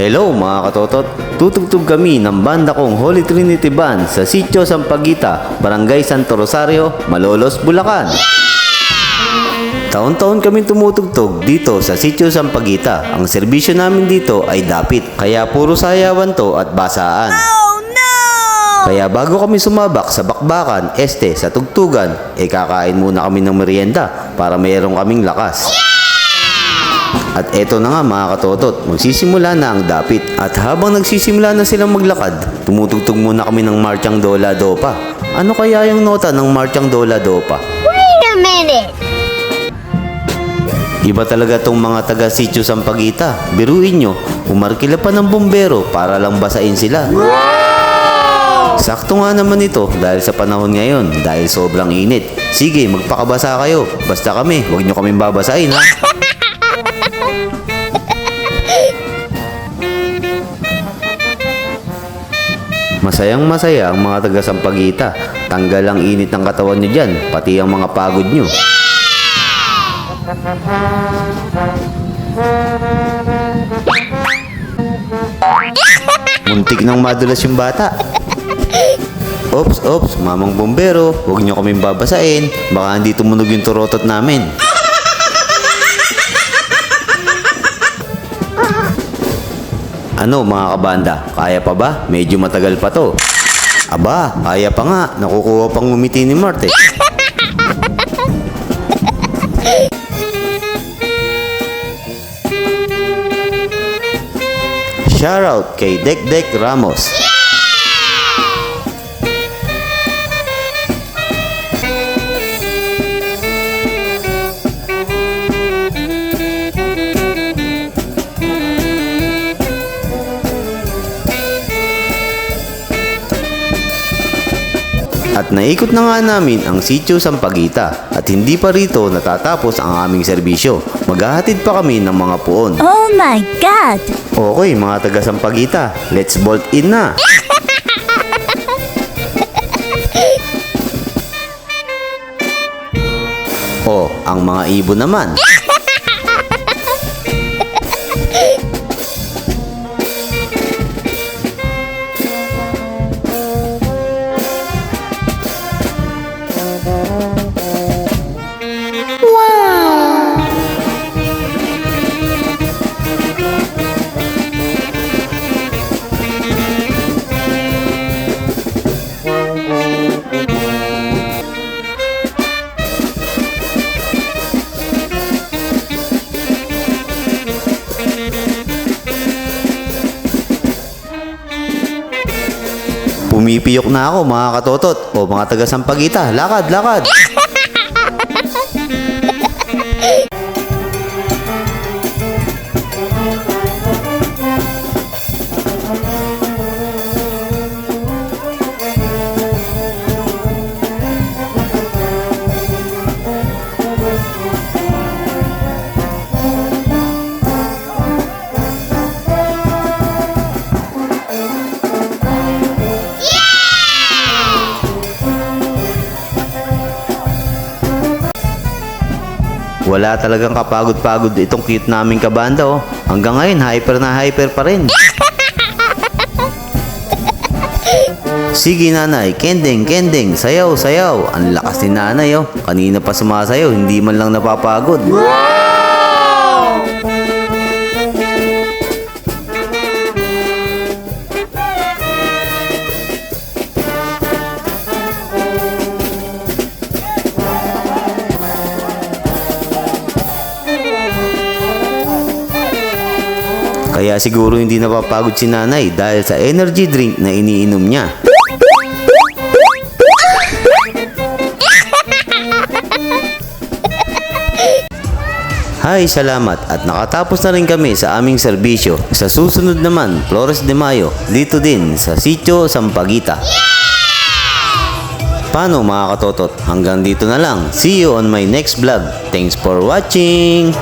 Hello mga katotot, tutugtog kami ng banda kong Holy Trinity Band sa Sitio Sampaguita, Barangay Santo Rosario, Malolos, Bulacan. Taon-taon kami tumutugtog dito sa Sitio Sampaguita. Ang serbisyo namin dito ay dapit, kaya puro sayawan to at basaan. Kaya bago kami sumabak sa bakbakan, sa tugtugan, kakain muna kami ng merienda para mayroong kaming lakas. At eto na nga mga katotot, magsisimula na ang dapit. At habang nagsisimula na silang maglakad, tumutugtog muna kami ng Marchang Dola Dopa. Ano kaya yung nota ng Marchang Dola Dopa? Wait a minute! Iba talaga tong mga taga Sitio Sampaguita. Biruin nyo, umarkila pa ng bombero para lang basain sila. Sakto nga naman ito dahil sa panahon ngayon, dahil sobrang init. Sige, magpakabasa kayo. Basta kami, huwag nyo kaming babasain ha. Masayang masaya ang mga taga Sampaguita. Tanggal ang init ng katawan nyo dyan, pati ang mga pagod nyo. Muntik nang madulas yung bata. Ops, mamang bombero, huwag nyo kaming babasain. Baka hindi tumunog yung turotot namin. Ano mga kabanda, kaya pa ba? Medyo matagal pa to. Aba, kaya pa nga. Nakukuha pang ngumiti ni Mart eh. Shoutout kay Dekdek Ramos. At naikot na nga namin ang Sitio Sampaguita at hindi pa rito natatapos ang aming serbisyo. Maghahatid pa kami ng mga puon. Oh my God! Okay mga taga Sampaguita, let's bolt in na! Oh, ang mga ibon naman. Pumipiyok na ako mga katotot o mga taga Sampaguita. Lakad, lakad! Wala talagang kapagod-pagod itong cute naming kabanda oh. Hanggang ngayon, hyper na hyper pa rin. Sige nanay, kending, kending, sayaw, sayaw. Ang lakas ni nanay oh. Kanina pa sumasayaw, hindi man lang napapagod. Kaya siguro hindi napapagod si nanay dahil sa energy drink na iniinom niya. Hi, salamat at nakatapos na rin kami sa aming serbisyo. Sa susunod naman, Flores de Mayo, dito din sa Sitio Sampaguita. Paano mga katotot? Hanggang dito na lang. See you on my next vlog. Thanks for watching!